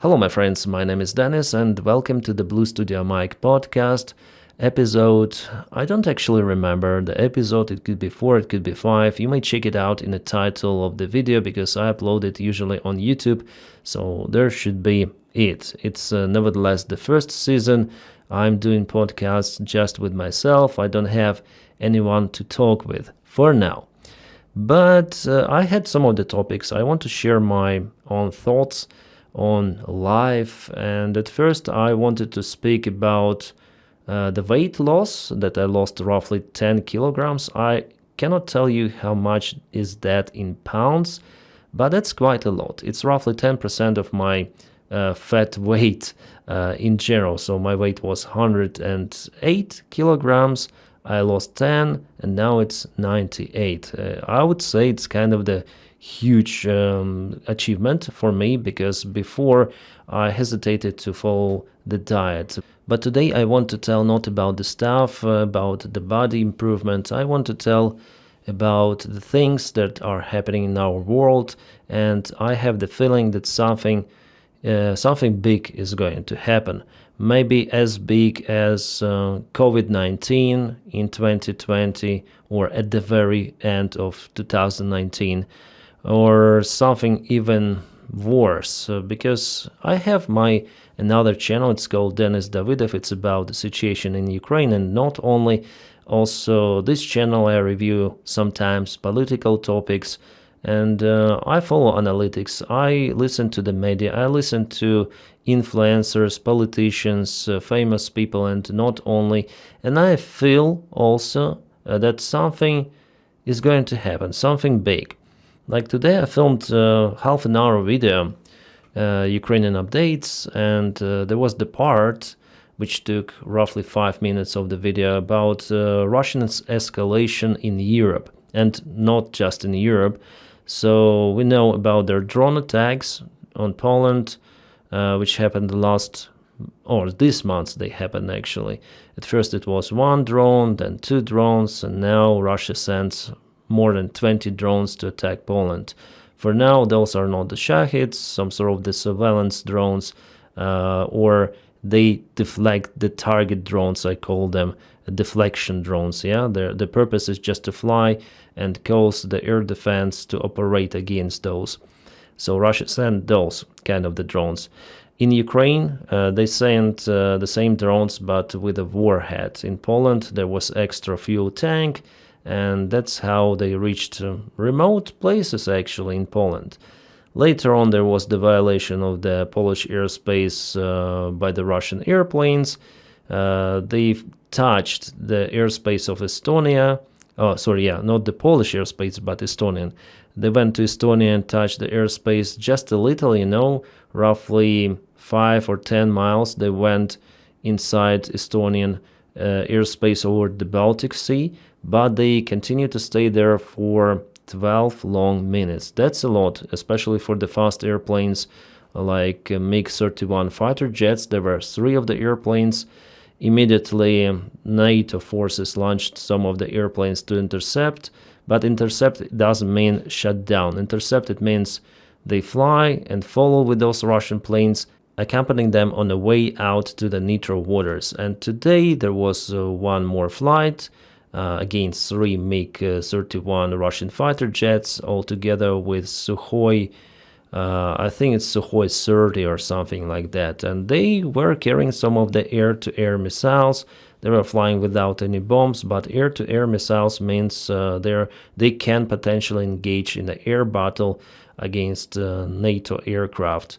Hello, my friends. My name is Denys, and welcome to the Blue Studio Mic podcast episode. I don't actually remember the episode. It could be 4, it could be 5. You may check it out in the title of the video because I upload it usually on YouTube. So there should be it. It's nevertheless the first season. I'm doing podcasts just with myself. I don't have anyone to talk with for now. But I had some of the topics. I want to share my own thoughts on life, and at first I wanted to speak about the weight loss that I lost roughly 10 kilograms. I cannot tell you how much is that in pounds, but that's quite a lot. It's roughly 10% of my fat weight in general. So my weight was 108 kilograms. I lost 10 and now it's 98. I would say it's kind of the huge achievement for me because before I hesitated to follow the diet. But today I want to tell not about the stuff, about the body improvement. I want to tell about the things that are happening in our world, and I have the feeling that something big is going to happen. Maybe as big as COVID-19 in 2020 or at the very end of 2019, or something even worse, because I have my another channel. It's called Denys Davydov. It's about the situation in Ukraine, and not only, also this channel I review sometimes political topics, and I follow analytics. I listen to the media. I listen to influencers, politicians, famous people, and not only. And I feel also that something is going to happen, something big. Like today I filmed half an hour video, Ukrainian updates, and there was the part which took roughly 5 minutes of the video about Russian escalation in Europe, and not just in Europe. So we know about their drone attacks on Poland, which happened this month they happened actually. At first it was 1 drone, then 2 drones, and now Russia sends more than 20 drones to attack Poland. For now, those are not the Shahids, some sort of the surveillance drones, or they deflect the target drones, I call them deflection drones. Yeah, the purpose is just to fly and cause the air defense to operate against those. So Russia sent those kind of the drones. In Ukraine, they sent the same drones but with a warhead. In Poland, there was extra fuel tank, and that's how they reached remote places actually in Poland. Later on there was the violation of the Polish airspace by the Russian airplanes. They touched the airspace of Estonia. Not the Polish airspace but Estonian. They went to Estonia and touched the airspace just a little, roughly 5 or 10 miles. They went inside Estonian airspace over the Baltic Sea, but they continued to stay there for 12 long minutes. That's a lot, especially for the fast airplanes like MiG-31 fighter jets. There were 3 of the airplanes. Immediately, NATO forces launched some of the airplanes to intercept, but intercept doesn't mean shut down. Intercept, it means they fly and follow with those Russian planes, accompanying them on the way out to the neutral waters. And today there was 1 more flight against 3 MiG-31 Russian fighter jets, all together with Sukhoi, I think it's Sukhoi 30 or something like that. And they were carrying some of the air-to-air missiles. They were flying without any bombs, but air-to-air missiles means they can potentially engage in the air battle against NATO aircraft,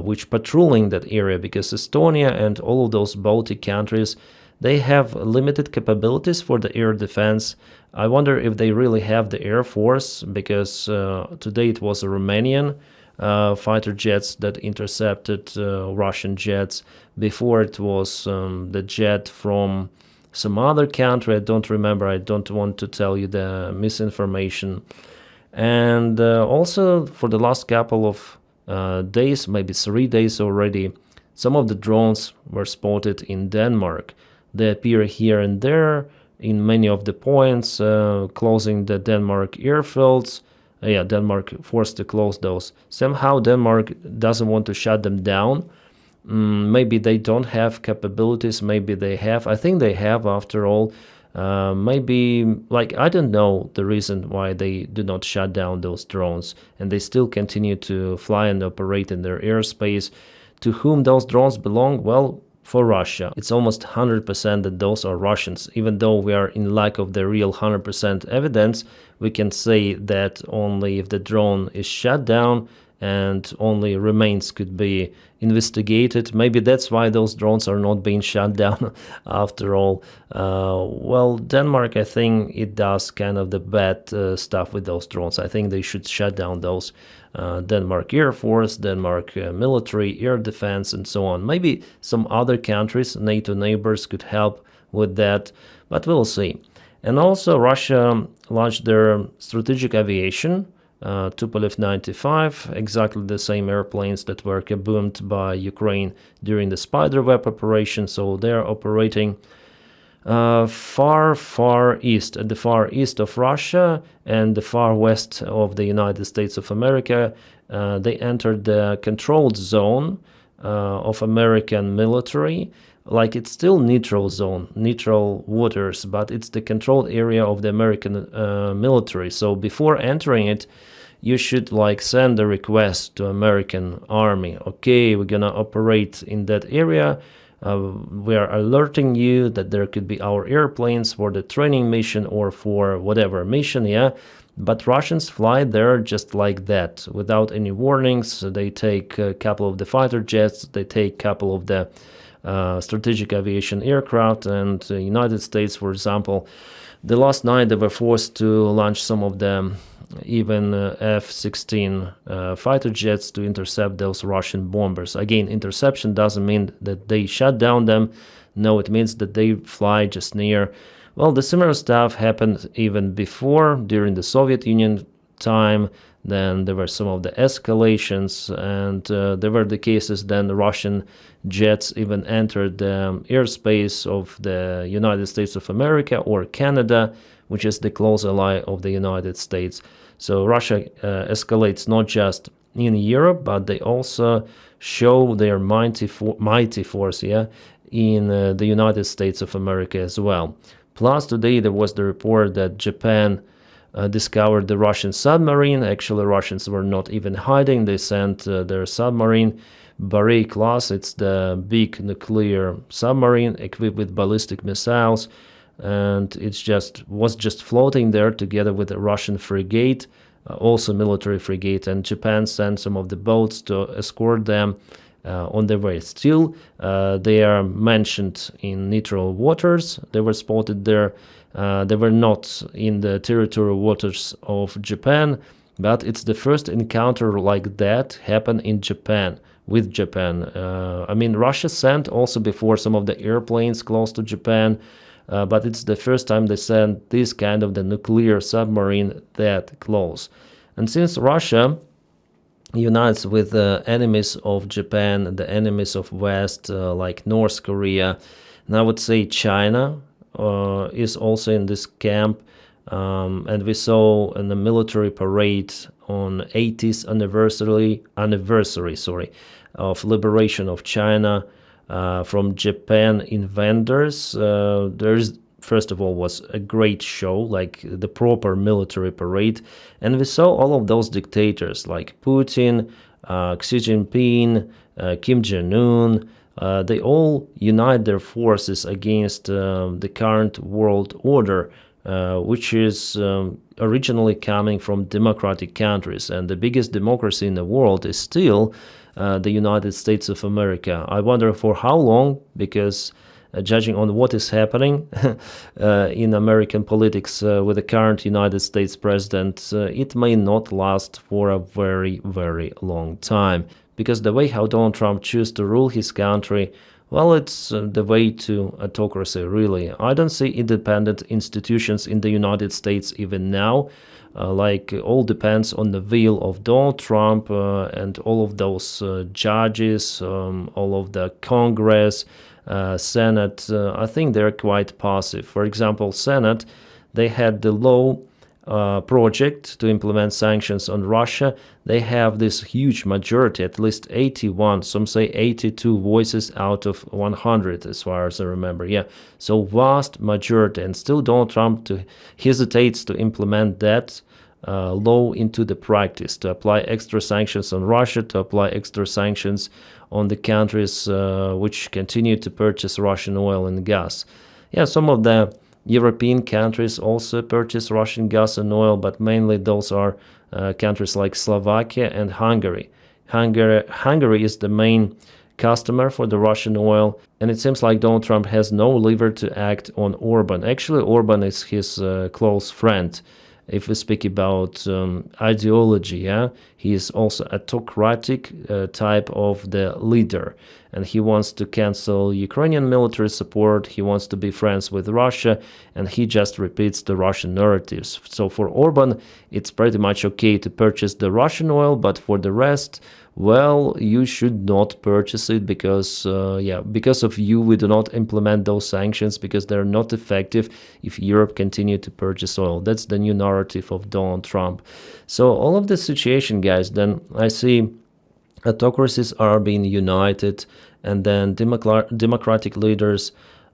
which patrolling that area, because Estonia and all of those Baltic countries, they have limited capabilities for the air defense. I wonder if they really have the air force, because today it was a Romanian fighter jets that intercepted Russian jets. Before it was the jet from some other country. I don't remember. I don't want to tell you the misinformation. And also for the last couple of days, maybe 3 days already, some of the drones were spotted in Denmark. They appear here and there in many of the points, closing the Denmark airfields, Denmark forced to close those. Somehow Denmark doesn't want to shut them down. Maybe they don't have capabilities, maybe they have. I think they have, after all. Maybe, like, I don't know the reason why they do not shut down those drones and they still continue to fly and operate in their airspace. To whom those drones belong? Well, for Russia. It's almost 100% that those are Russians. Even though we are in lack of the real 100% evidence, we can say that only if the drone is shut down and only remains could be investigated. Maybe that's why those drones are not being shut down after all. Well, Denmark, I think it does kind of the bad stuff with those drones. I think they should shut down those Denmark Air Force, Denmark military, air defense, and so on. Maybe some other countries, NATO neighbors, could help with that, but we'll see. And also Russia launched their strategic aviation, Tupolev 95, exactly the same airplanes that were kaboomed by Ukraine during the Spiderweb operation. So they're operating far east, at the far east of Russia and the far west of the United States of America. They entered the controlled zone of American military. Like, it's still neutral zone, neutral waters, but it's the controlled area of the American military. So before entering it, you should like send a request to American army. Okay, we're gonna operate in that area. We are alerting you that there could be our airplanes for the training mission or for whatever mission, yeah. But Russians fly there just like that, without any warnings. They take a couple of the fighter jets, they take a couple of the strategic aviation aircraft, and the United States, for example, the last night they were forced to launch some of them, even F-16 fighter jets, to intercept those Russian bombers. Again, interception doesn't mean that they shut down them. No, it means that they fly just near. Well, the similar stuff happened even before, during the Soviet Union time. Then there were some of the escalations, and there were the cases then the Russian jets even entered the airspace of the United States of America or Canada, which is the close ally of the United States. So Russia escalates not just in Europe, but they also show their mighty force, yeah, in the United States of America as well. Plus, today there was the report that Japan discovered the Russian submarine. Actually, Russians were not even hiding. They sent their submarine, Barbarism class. It's the big nuclear submarine equipped with ballistic missiles, and was just floating there together with a Russian frigate, also military frigate, and Japan sent some of the boats to escort them on their way. Still, they are mentioned in neutral waters. They were spotted there. They were not in the territorial waters of Japan, but it's the first encounter like that happened in Japan, with Japan. I mean, Russia sent also before some of the airplanes close to Japan, but it's the first time they sent this kind of the nuclear submarine that close. And since Russia unites with the enemies of Japan, the enemies of West, like North Korea, and I would say China is also in this camp. And we saw in the military parade on 80th anniversary of liberation of China from Japan invaders. There's first of all was a great show, like the proper military parade, and we saw all of those dictators like Putin, Xi Jinping, Kim Jong-un. They all unite their forces against the current world order, which is originally coming from democratic countries, and the biggest democracy in the world is still the United States of America. I wonder for how long, because judging on what is happening in American politics with the current United States president, it may not last for a very, very long time. Because the way how Donald Trump chose to rule his country, well, it's the way to autocracy, really. I don't see independent institutions in the United States even now. Like, all depends on the will of Donald Trump and all of those judges, all of the Congress, Senate. I think they're quite passive. For example, Senate, they had the law project to implement sanctions on Russia, they have this huge majority, at least 81, some say 82 voices out of 100, as far as I remember. Yeah, so vast majority, and still Donald Trump hesitates to implement that law into the practice, to apply extra sanctions on Russia, to apply extra sanctions on the countries which continue to purchase Russian oil and gas. Yeah, some of the European countries also purchase Russian gas and oil, but mainly those are countries like Slovakia and Hungary. Hungary is the main customer for the Russian oil, and it seems like Donald Trump has no lever to act on Orban. Actually, Orban is his close friend. If we speak about ideology, yeah, he is also a autocratic type of the leader, and he wants to cancel Ukrainian military support. He wants to be friends with Russia, and he just repeats the Russian narratives. So for Orban, it's pretty much okay to purchase the Russian oil, but for the rest, well, you should not purchase it because, because of you, we do not implement those sanctions because they're not effective if Europe continue to purchase oil. That's the new narrative of Donald Trump. So all of this situation, guys, then I see autocracies are being united, and then democratic leaders,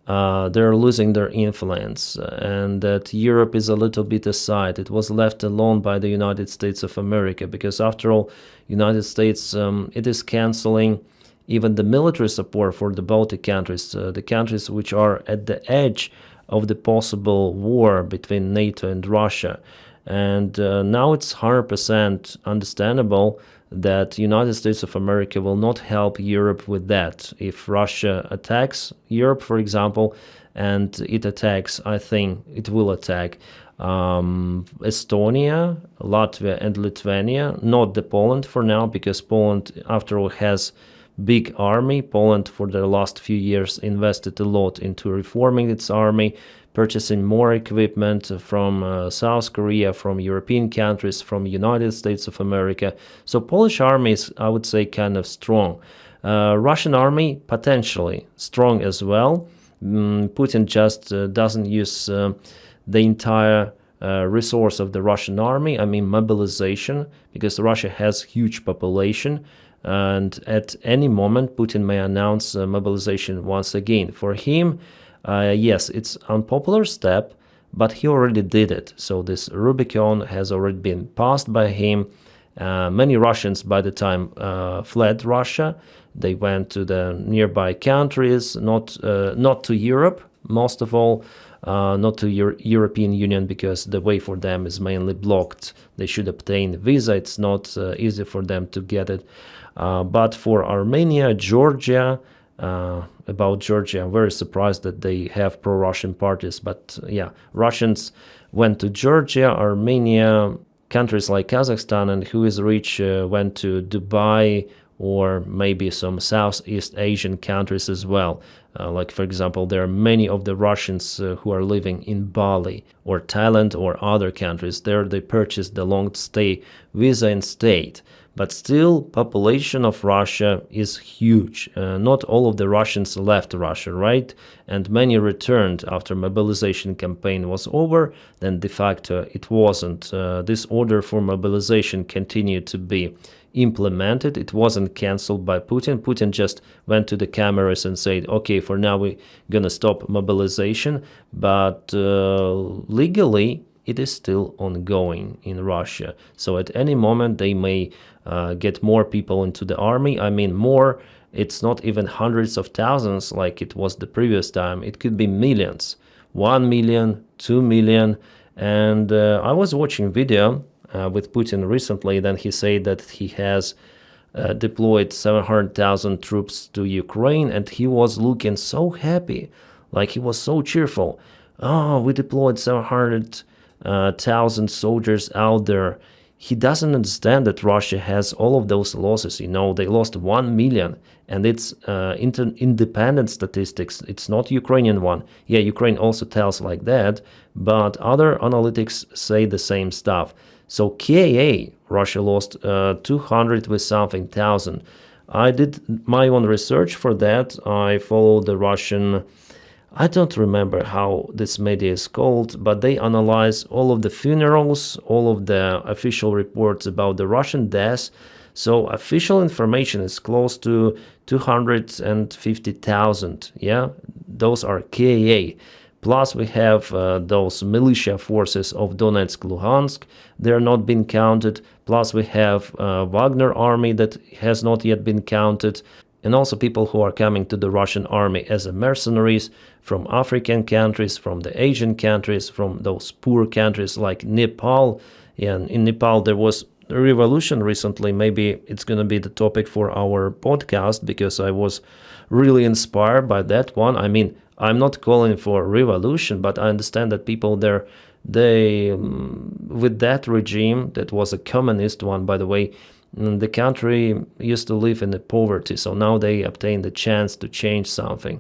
they're losing their influence, and that Europe is a little bit aside. It was left alone by the United States of America because, after all, United States, it is canceling even the military support for the Baltic countries, the countries which are at the edge of the possible war between NATO and Russia. And now it's 100% understandable that United States of America will not help Europe with that. If Russia attacks Europe, for example, and it attacks, I think it will attack Estonia, Latvia, and Lithuania, not the Poland for now, because Poland, after all, has big army. Poland, for the last few years, invested a lot into reforming its army, purchasing more equipment from South Korea, from European countries, from United States of America. So Polish army is, I would say, kind of strong. Russian army, potentially strong as well. Putin just doesn't use the entire resource of the Russian army, I mean mobilization, because Russia has huge population. And at any moment, Putin may announce mobilization once again. For him, yes, it's an unpopular step, but he already did it. So this Rubicon has already been passed by him. Many Russians, by the time, fled Russia. They went to the nearby countries, not to Europe, most of all, not to European Union, because the way for them is mainly blocked. They should obtain visa. It's not easy for them to get it. But for Armenia, Georgia, about Georgia, I'm very surprised that they have pro-Russian parties. But yeah, Russians went to Georgia, Armenia, countries like Kazakhstan, and who is rich went to Dubai, or maybe some Southeast Asian countries as well. Like, for example, there are many of the Russians who are living in Bali or Thailand or other countries. There they purchased the long stay visa and stayed. But still, population of Russia is huge. Not all of the Russians left Russia, right? And many returned after mobilization campaign was over. Then de facto it wasn't. This order for mobilization continued to be implemented. It wasn't cancelled by Putin. Putin just went to the cameras and said, okay, for now we're gonna stop mobilization. But legally, it is still ongoing in Russia. So at any moment they may get more people into the army. I mean, more, it's not even hundreds of thousands like it was the previous time. It could be millions, 1 million, 2 million. And I was watching video with Putin recently. Then he said that he has deployed 700,000 troops to Ukraine, and he was looking so happy, like he was so cheerful. Oh, we deployed 700,000 soldiers out there. He doesn't understand that Russia has all of those losses. You know, they lost 1 million, and it's independent statistics. It's not Ukrainian one. Yeah, Ukraine also tells like that, but other analytics say the same stuff. So KA, Russia lost 200 with something thousand. I did my own research for that. I followed the Russian I don't remember how this media is called, but they analyze all of the funerals, all of the official reports about the Russian deaths. So official information is close to 250,000. Yeah, those are KA. Plus, we have those militia forces of Donetsk, Luhansk. They're not been counted. Plus, we have Wagner army that has not yet been counted. And also people who are coming to the Russian army as mercenaries from African countries, from the Asian countries, from those poor countries like Nepal. And in Nepal, there was a revolution recently. Maybe it's going to be the topic for our podcast because I was really inspired by that one. I mean, I'm not calling for revolution, but I understand that people there, with that regime, that was a communist one, by the way, the country used to live in the poverty, so now they obtain the chance to change something.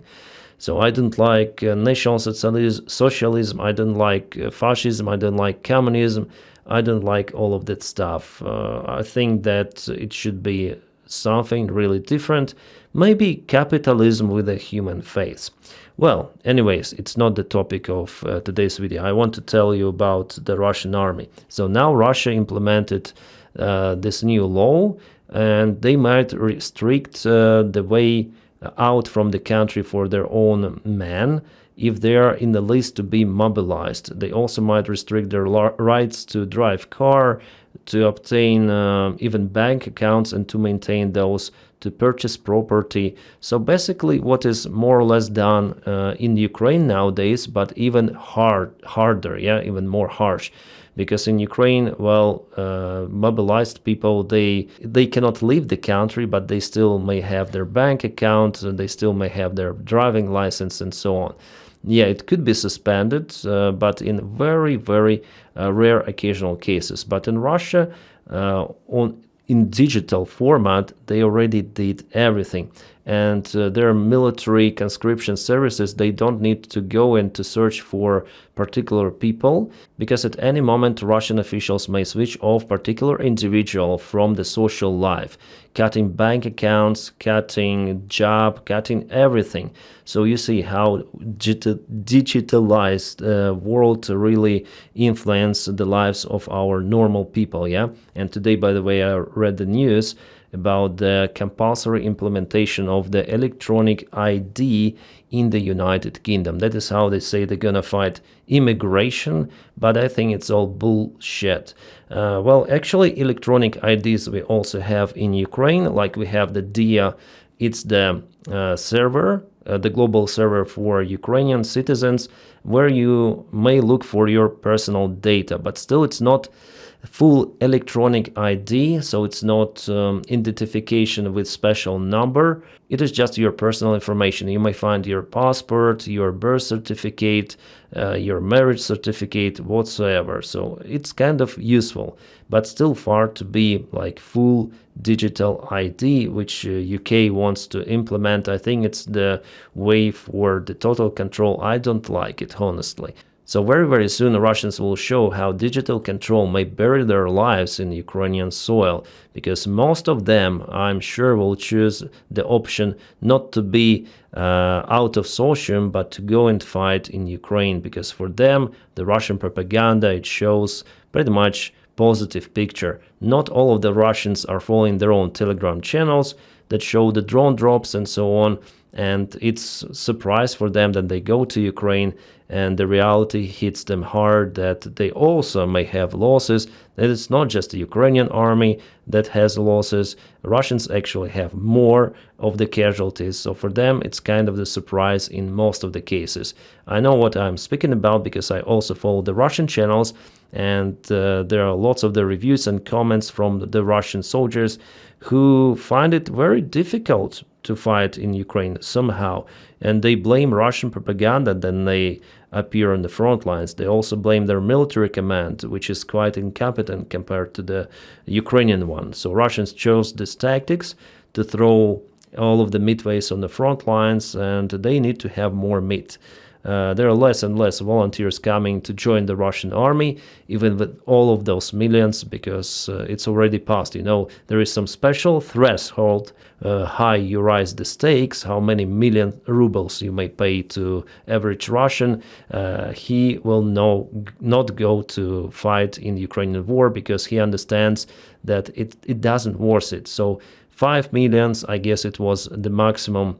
So I don't like national socialism, I don't like fascism, I don't like communism, I don't like all of that stuff. I think that it should be something really different, maybe capitalism with a human face. Well, anyways, it's not the topic of today's video. I want to tell you about the Russian army. So now Russia implemented this new law, and they might restrict the way out from the country for their own men if they are in the list to be mobilized. They also might restrict their rights to drive car, to obtain even bank accounts, and to maintain those, to purchase property. So basically what is more or less done in Ukraine nowadays, but even harder, yeah, even more harsh. Because in Ukraine, well, mobilized people, they cannot leave the country, but they still may have their bank account, and they still may have their driving license and so on. Yeah, it could be suspended, but in very, very rare occasional cases. But in Russia, in digital format, they already did everything. And their military conscription services, they don't need to go in to search for particular people, because at any moment Russian officials may switch off particular individual from the social life, cutting bank accounts, cutting job, cutting everything. So you see how digitalized world really influence the lives of our normal people, yeah? And today, by the way, I read the news about the compulsory implementation of the electronic ID in the United Kingdom. That is how they say they're gonna fight immigration, but I think it's all bullshit. Well, actually, electronic IDs we also have in Ukraine, like we have the DIA. It's the server, the global server for Ukrainian citizens, where you may look for your personal data, but still it's not full electronic ID, so it's not identification with special number. It is just your personal information. You may find your passport, your birth certificate, your marriage certificate, whatsoever. So it's kind of useful, but still far to be like full digital ID, which UK wants to implement. I think it's the way for the total control. I don't like it, honestly. So very, very soon Russians will show how digital control may bury their lives in Ukrainian soil, because most of them, I'm sure, will choose the option not to be out of Sochim, but to go and fight in Ukraine, because for them, the Russian propaganda, it shows pretty much positive picture. Not all of the Russians are following their own Telegram channels that show the drone drops and so on, and it's a surprise for them that they go to Ukraine and the reality hits them hard, that they also may have losses, that it's not just the Ukrainian army that has losses. Russians actually have more of the casualties, so for them it's kind of the surprise in most of the cases. I know what I'm speaking about because I also follow the Russian channels, and there are lots of the reviews and comments from the Russian soldiers who find it very difficult to fight in Ukraine somehow, and they blame Russian propaganda, then they appear on the front lines. They also blame their military command, which is quite incompetent compared to the Ukrainian one. So Russians chose these tactics to throw all of the midways on the front lines, and they need to have more meat. There are less and less volunteers coming to join the Russian army, even with all of those millions, because it's already passed. There is some special threshold, high you rise the stakes, how many million rubles you may pay to average Russian. He will not go to fight in the Ukrainian war because he understands that it doesn't worth it. So 5 millions, I guess it was the maximum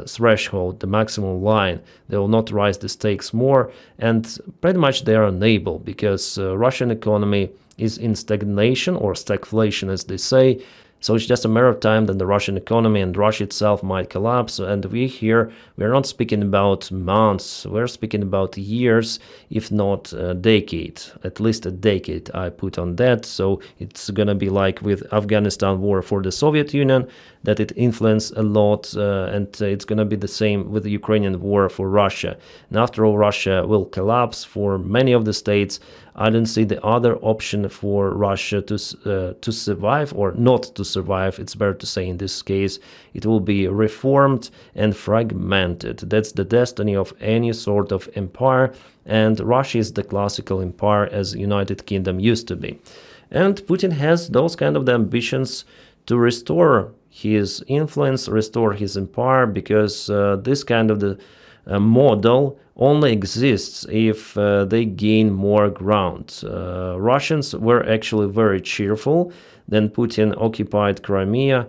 threshold, the maximum line. They will not rise the stakes more, and pretty much they are unable because Russian economy is in stagnation or stagflation, as they say. So it's just a matter of time that the Russian economy and Russia itself might collapse. And we're not speaking about months, we're speaking about years, if not a decade, at least a decade I put on that. So it's going to be like with Afghanistan war for the Soviet Union, that it influenced a lot, and it's going to be the same with the Ukrainian war for Russia. And after all, Russia will collapse for many of the states. I don't see the other option for Russia to survive, or not to survive. It's better to say in this case. It will be reformed and fragmented. That's the destiny of any sort of empire, and Russia is the classical empire as United Kingdom used to be. And Putin has those kind of the ambitions to restore his influence, restore his empire, because this kind of the model only exists if they gain more ground. Russians were actually very cheerful. Then Putin occupied Crimea.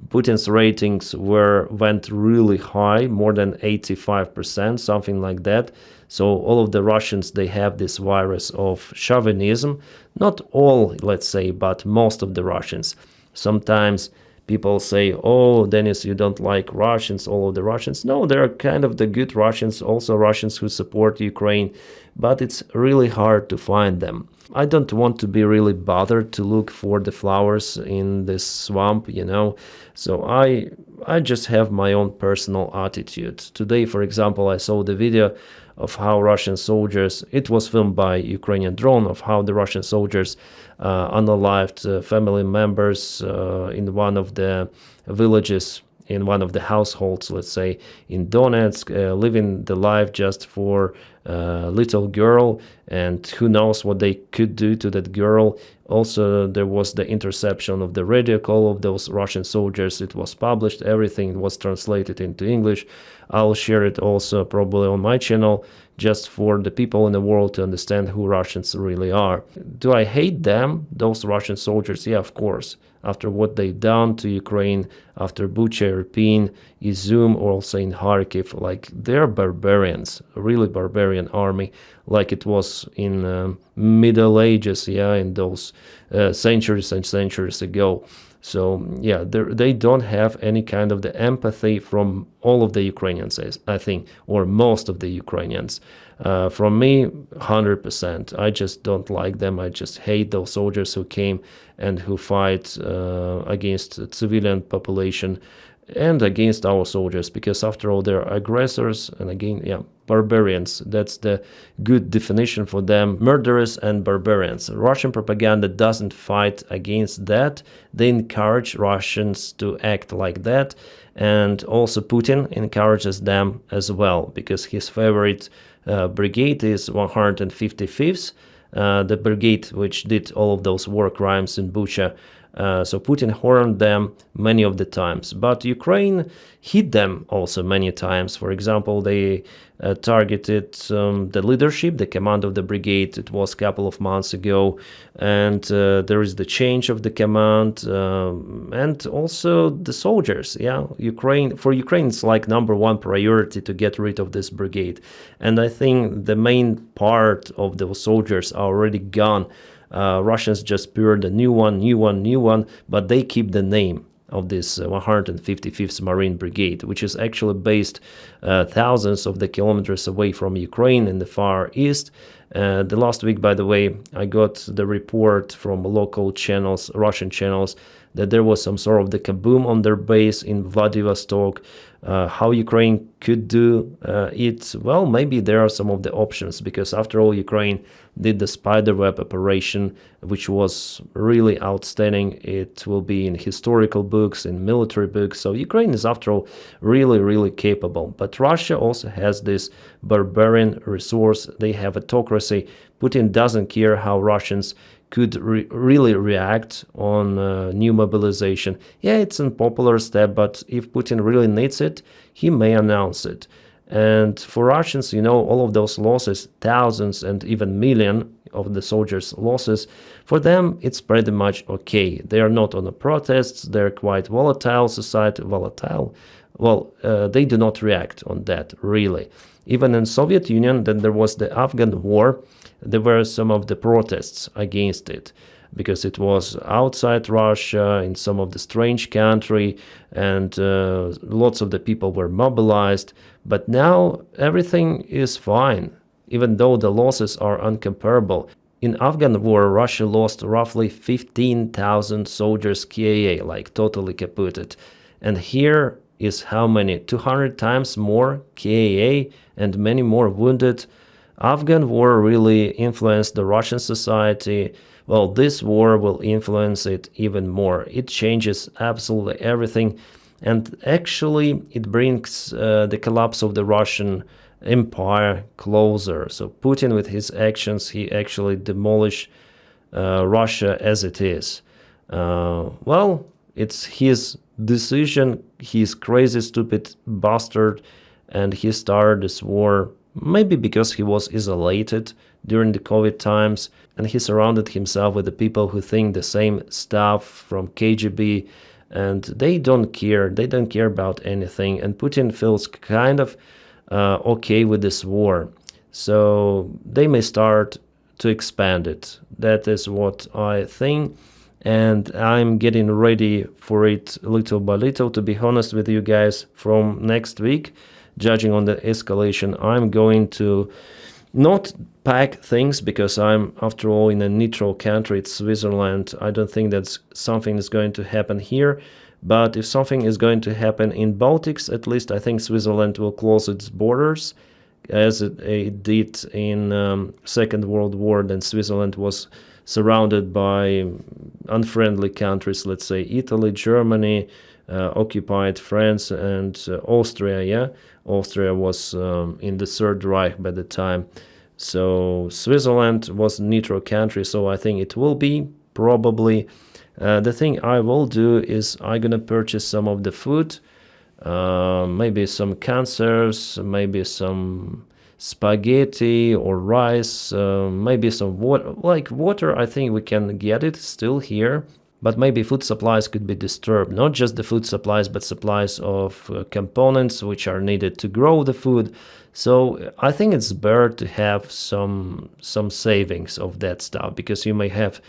Putin's ratings went really high, more than 85%, something like that. So all of the Russians, they have this virus of chauvinism. Not all, let's say, but most of the Russians. Sometimes people say, oh, Denys, you don't like Russians, all of the Russians. No, there are kind of the good Russians, also Russians who support Ukraine, but it's really hard to find them. I don't want to be really bothered to look for the flowers in this swamp, So I just have my own personal attitude. Today, for example, I saw the video of how Russian soldiers, it was filmed by Ukrainian drone, of how the Russian soldiers unalived family members in one of the villages, in one of the households, let's say, in Donetsk, living the life just for a little girl, and who knows what they could do to that girl. Also, there was the interception of the radio call of those Russian soldiers. It was published, everything was translated into English. I'll share it also probably on my channel, just for the people in the world to understand who Russians really are. Do I hate them, those Russian soldiers? Yeah, of course. After what they've done to Ukraine, after Bucha, Irpin, Izum, or also in Kharkiv, like they're barbarians, really barbarian army, like it was in Middle Ages, in those centuries and centuries ago. So yeah, they don't have any kind of the empathy from all of the Ukrainians, I think, or most of the Ukrainians. From me, 100%. I just don't like them. I just hate those soldiers who came and who fight against civilian population and against our soldiers, because after all, they're aggressors, and again, barbarians. That's the good definition for them, murderers and barbarians. Russian propaganda doesn't fight against that. They encourage Russians to act like that, and also Putin encourages them as well, because his favorite brigade is 155th, the brigade which did all of those war crimes in Bucha. So Putin harmed them many of the times, but Ukraine hit them also many times. For example, they targeted the leadership, the command of the brigade. It was a couple of months ago, and there is the change of the command, and also the soldiers. For Ukraine, it's like number one priority to get rid of this brigade, and I think the main part of those soldiers are already gone. Russians just poured a new one, but they keep the name of this 155th Marine Brigade, which is actually based thousands of the kilometers away from Ukraine in the Far East. The last week, by the way, I got the report from local channels, Russian channels, that there was some sort of the kaboom on their base in Vladivostok. How Ukraine could do it, well, maybe there are some of the options, because after all, Ukraine did the spiderweb operation, which was really outstanding. It will be in historical books, in military books. So Ukraine is, after all, really, really capable. But Russia also has this barbarian resource. They have autocracy. Putin doesn't care how Russians could really react on new mobilization. Yeah, it's an unpopular step, but if Putin really needs it, he may announce it. And for Russians, all of those losses, thousands and even million of the soldiers' losses, for them, it's pretty much okay. They are not on the protests. They're quite volatile society, volatile. Well, they do not react on that, really. Even in Soviet Union, then there was the Afghan war. There were some of the protests against it, because it was outside Russia, in some of the strange country, and lots of the people were mobilized. But now everything is fine, even though the losses are uncomparable. In Afghan war, Russia lost roughly 15,000 soldiers KIA, like totally kaputted. And here is how many? 200 times more KIA and many more wounded. Afghan war really influenced the Russian society. Well, this war will influence it even more. It changes absolutely everything. And actually, it brings the collapse of the Russian empire closer. So Putin, with his actions, he actually demolished Russia as it is. Well, it's his decision. He's crazy, stupid bastard, and he started this war maybe because he was isolated during the COVID times, and he surrounded himself with the people who think the same stuff from KGB, and they don't care. They don't care about anything, and Putin feels kind of okay with this war. So they may start to expand it. That is what I think, and I'm getting ready for it little by little. To be honest with you guys, from next week, judging on the escalation, I'm going to not pack things, because I'm, after all, in a neutral country. It's Switzerland. I don't think that something is going to happen here. But if something is going to happen in Baltics, at least I think Switzerland will close its borders, as it did in Second World War. Then Switzerland was surrounded by unfriendly countries, let's say Italy, Germany, occupied France, and Austria. Yeah, Austria was in the Third Reich by the time. So Switzerland was a neutral country, so I think it will be probably. The thing I will do is I'm gonna purchase some of the food, maybe some conserves, maybe some spaghetti or rice, maybe some water. Like water, I think we can get it still here, but maybe food supplies could be disturbed. Not just the food supplies, but supplies of components which are needed to grow the food. So I think it's better to have some savings of that stuff, because you may have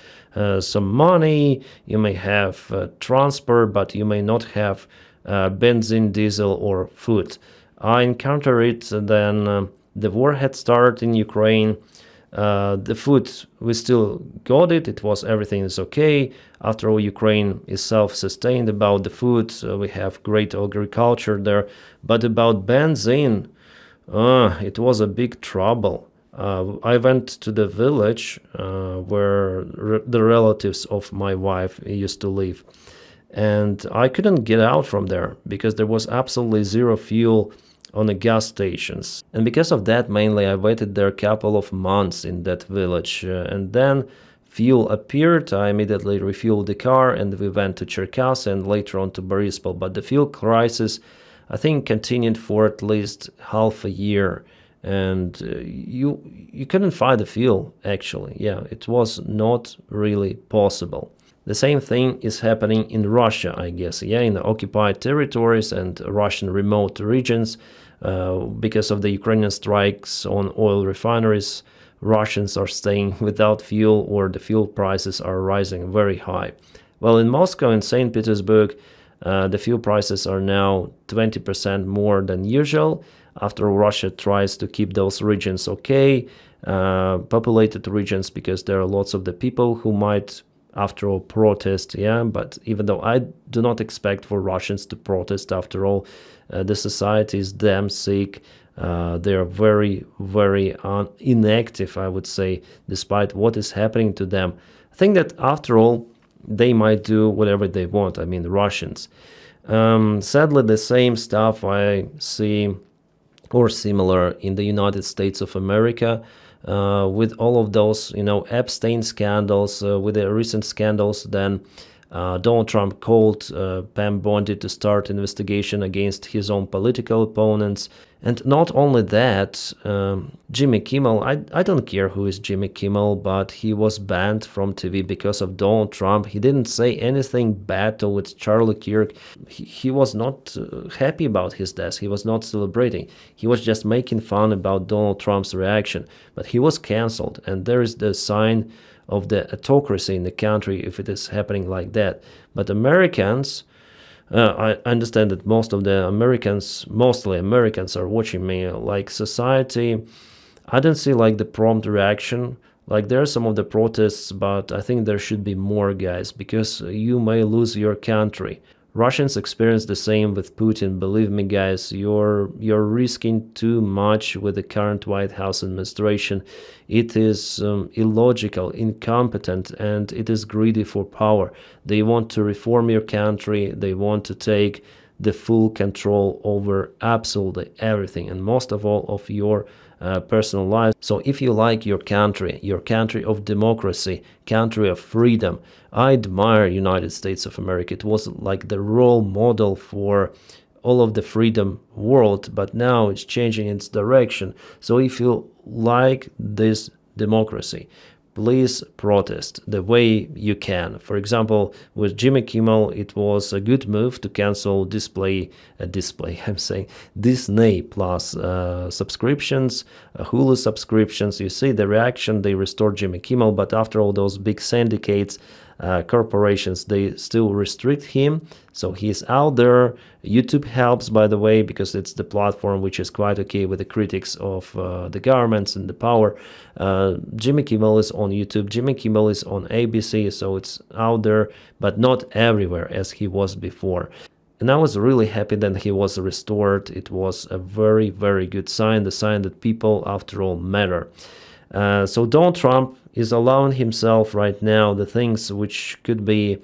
some money, you may have transport, but you may not have benzene, diesel, or food. I encountered it then the war had started in Ukraine. The food, we still got it. It was, everything is okay. After all, Ukraine is self-sustained about the food. We have great agriculture there. But about benzene, it was a big trouble. I went to the village where the relatives of my wife used to live. And I couldn't get out from there because there was absolutely zero fuel on the gas stations. And because of that, mainly, I waited there a couple of months in that village. And then fuel appeared. I immediately refueled the car and we went to Cherkasy and later on to Borispol. But the fuel crisis, I think, continued for at least half a year. And you couldn't find the fuel, actually. Yeah, it was not really possible. The same thing is happening in Russia, I guess. Yeah, in the occupied territories and Russian remote regions. Because of the Ukrainian strikes on oil refineries, Russians are staying without fuel, or the fuel prices are rising very high. Well, in Moscow and St. Petersburg, the fuel prices are now 20% more than usual, after Russia tries to keep those regions okay, populated regions, because there are lots of the people who might after all, protest, yeah, but even though I do not expect for Russians to protest, after all, the society is damn sick. They are very, very inactive, I would say, despite what is happening to them. I think that after all, they might do whatever they want. I mean, the Russians. Sadly, the same stuff I see or similar in the United States of America, with all of those, Epstein scandals, with the recent scandals. Then Donald Trump called Pam Bondi to start investigation against his own political opponents. And not only that, Jimmy Kimmel, I don't care who is Jimmy Kimmel, but he was banned from TV because of Donald Trump. He didn't say anything bad towards Charlie Kirk. He was not happy about his death. He was not celebrating. He was just making fun about Donald Trump's reaction. But he was cancelled, and there is the sign of the autocracy in the country if it is happening like that. But Americans, I understand that most of the Americans, mostly Americans, are watching me. Like society, I don't see like the prompt reaction. Like there are some of the protests, but I think there should be more, guys, because you may lose your country. Russians experience the same with Putin. Believe me, guys, you're risking too much with the current White House administration. It is illogical, incompetent, and it is greedy for power. They want to reform your country. They want to take the full control over absolutely everything, and most of all of your personal life. So if you like your country of democracy, country of freedom, I admire United States of America. It was like the role model for all of the freedom world, but now it's changing its direction. So if you like this democracy, please protest the way you can. For example, with Jimmy Kimmel, it was a good move to cancel Disney Plus subscriptions, Hulu subscriptions. You see the reaction, they restored Jimmy Kimmel, but after all, those big syndicates, corporations, they still restrict him. So he's out there. YouTube helps, by the way, because it's the platform which is quite okay with the critics of the governments and the power. Jimmy Kimmel is on YouTube. Jimmy Kimmel is on ABC, so it's out there, but not everywhere as he was before. And I was really happy that he was restored. It was a very, very good sign, the sign that people, after all, matter. So Donald Trump is allowing himself right now the things which could be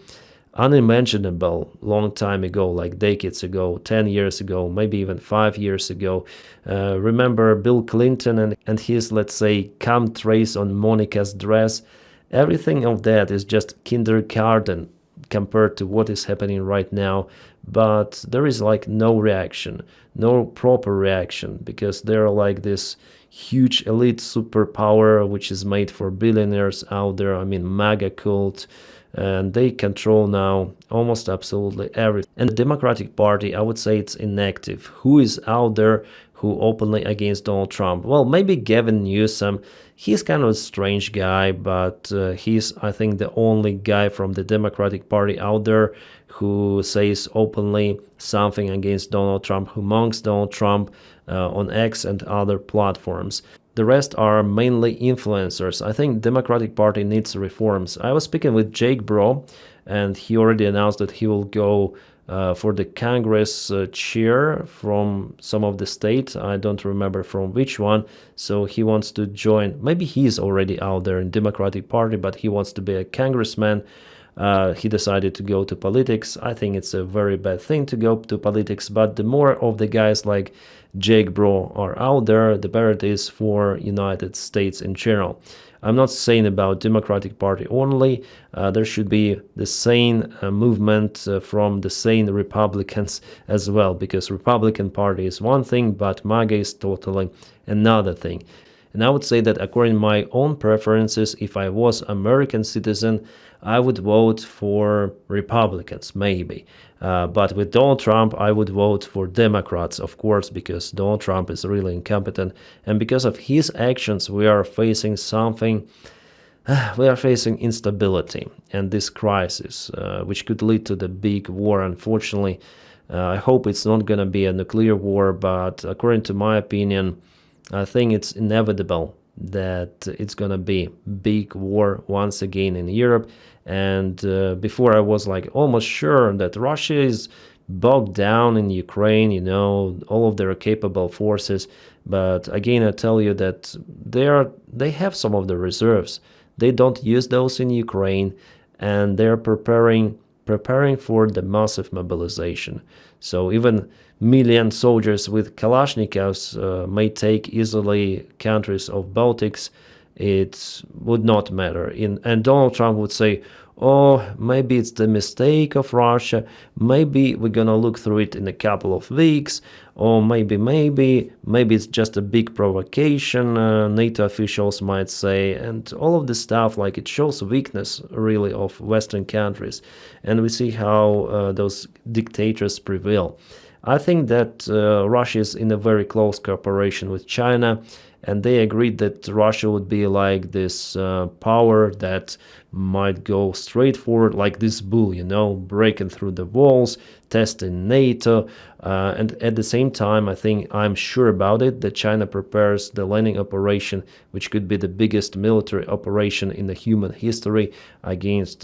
unimaginable long time ago, like decades ago, 10 years ago, maybe even 5 years ago. Remember Bill Clinton and his, let's say, cum trace on Monica's dress. Everything of that is just kindergarten compared to what is happening right now. But there is like no reaction, no proper reaction, because they're like this huge elite superpower which is made for billionaires out there. I mean, MAGA cult, and they control now almost absolutely everything. And the Democratic Party, I would say it's inactive. Who is out there who openly against Donald Trump? Well, maybe Gavin Newsom. He's kind of a strange guy, but he's, I think, the only guy from the Democratic Party out there who says openly something against Donald Trump, who monks Donald Trump on X and other platforms. The rest are mainly influencers. I think Democratic Party needs reforms. I was speaking with Jake Bro, and he already announced that he will go for the Congress chair from some of the states. I don't remember from which one. So he wants to join. Maybe he's already out there in Democratic Party, but he wants to be a congressman. He decided to go to politics. I think it's a very bad thing to go to politics, but the more of the guys like Jake Bro are out there, the better it is for United States in general. I'm not saying about Democratic Party only. There should be the sane movement from the sane Republicans as well, because Republican Party is one thing, but MAGA is totally another thing. And I would say that according to my own preferences, if I was American citizen, I would vote for Republicans, maybe. But with Donald Trump, I would vote for Democrats, of course, because Donald Trump is really incompetent. And because of his actions, we are facing something. We are facing instability and this crisis, which could lead to the big war, unfortunately. I hope it's not going to be a nuclear war, but according to my opinion, I think it's inevitable that it's going to be big war once again in Europe. And before I was like almost sure that Russia is bogged down in Ukraine, all of their capable forces. But again, I tell you that they have some of the reserves. They don't use those in Ukraine, and they're preparing for the massive mobilization. So even million soldiers with Kalashnikovs may take easily countries of Baltics. It would not matter. And Donald Trump would say, oh, maybe it's the mistake of Russia. Maybe we're going to look through it in a couple of weeks. Or maybe it's just a big provocation, NATO officials might say. And all of this stuff, like, it shows weakness, really, of Western countries. And we see how those dictators prevail. I think that Russia is in a very close cooperation with China, and they agreed that Russia would be like this power that might go straight forward, like this bull, breaking through the walls, testing NATO. And at the same time, I'm sure about it, that China prepares the landing operation, which could be the biggest military operation in the human history against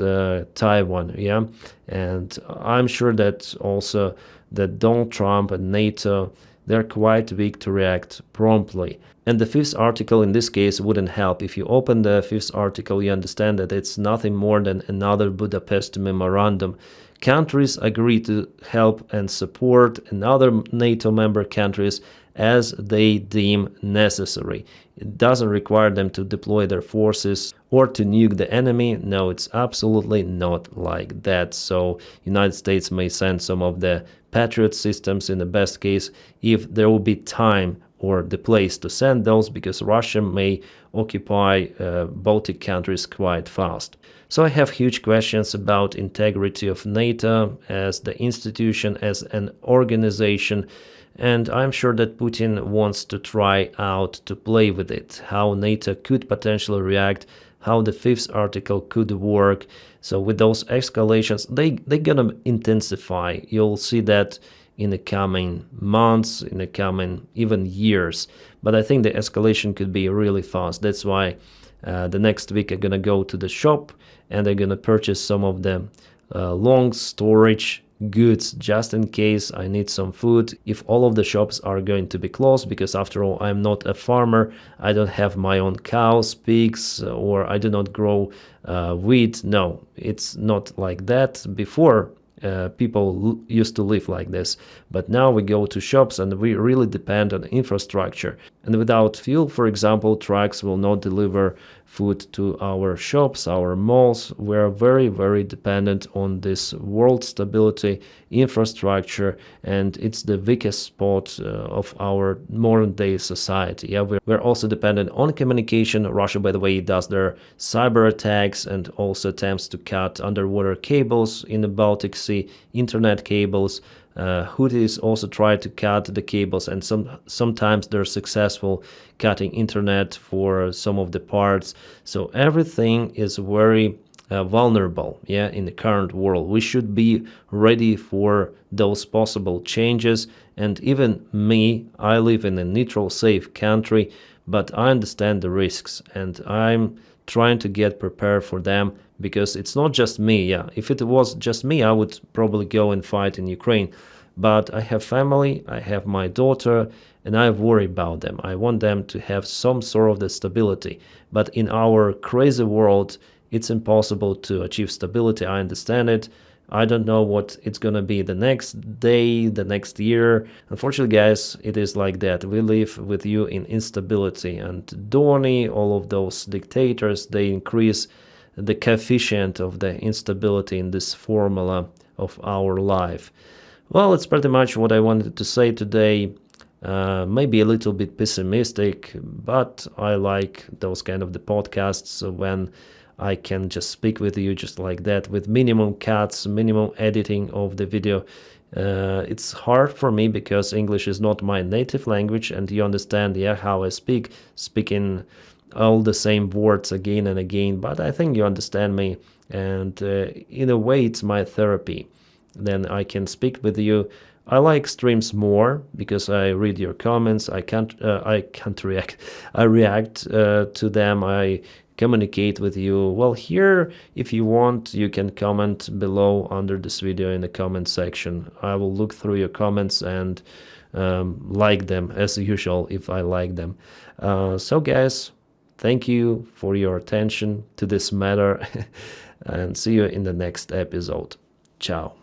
Taiwan. Yeah, and I'm sure that also that Donald Trump and NATO, they're quite weak to react promptly. And the fifth article in this case wouldn't help. If you open the fifth article, you understand that it's nothing more than another Budapest memorandum. Countries agree to help and support another NATO member countries as they deem necessary. It doesn't require them to deploy their forces or to nuke the enemy. No, it's absolutely not like that. So United States may send some of the Patriot systems in the best case if there will be time or the place to send those, because Russia may occupy Baltic countries quite fast. So I have huge questions about integrity of NATO as the institution, as an organization, and I'm sure that Putin wants to try out to play with it, how NATO could potentially react, how the fifth article could work. So with those escalations, they're gonna intensify. You'll see that in the coming months, in the coming even years. But I think the escalation could be really fast. That's why the next week I'm gonna go to the shop and I'm gonna purchase some of the long storage goods just in case I need some food if all of the shops are going to be closed, because after all, I'm not a farmer. I don't have my own cows, pigs, or I do not grow wheat. No, it's not like that. Before, people used to live like this, but now we go to shops and we really depend on infrastructure. And without fuel, for example, trucks will not deliver food to our shops, our malls. We're very, very dependent on this world stability infrastructure, and it's the weakest spot of our modern day society. Yeah, we're also dependent on communication. Russia, by the way, does their cyber attacks and also attempts to cut underwater cables in the Baltic Sea, internet cables. Houthis also try to cut the cables, and sometimes they're successful cutting internet for some of the parts. So everything is very vulnerable, in the current world. We should be ready for those possible changes. And even me, I live in a neutral, safe country, but I understand the risks, and I'm trying to get prepared for them, because it's not just me. Yeah, if it was just me, I would probably go and fight in Ukraine. But I have family, I have my daughter, and I worry about them. I want them to have some sort of the stability. But in our crazy world, it's impossible to achieve stability. I understand it. I don't know what it's going to be the next day, the next year. Unfortunately, guys, it is like that. We live with you in instability. And Donny, all of those dictators, they increase the coefficient of the instability in this formula of our life. Well, it's pretty much what I wanted to say today. Maybe a little bit pessimistic, but I like those kind of the podcasts when I can just speak with you just like that, with minimum cuts, minimum editing of the video. It's hard for me because English is not my native language, and you understand, how I speaking all the same words again and again, but I think you understand me, and in a way it's my therapy. Then I can speak with you I like streams more because I read your comments. I can't react. I react to them. I communicate with you. Well, here, if you want, you can comment below under this video in the comment section. I will look through your comments and like them as usual if I like them. So, guys, thank you for your attention to this matter, and see you in the next episode. Ciao.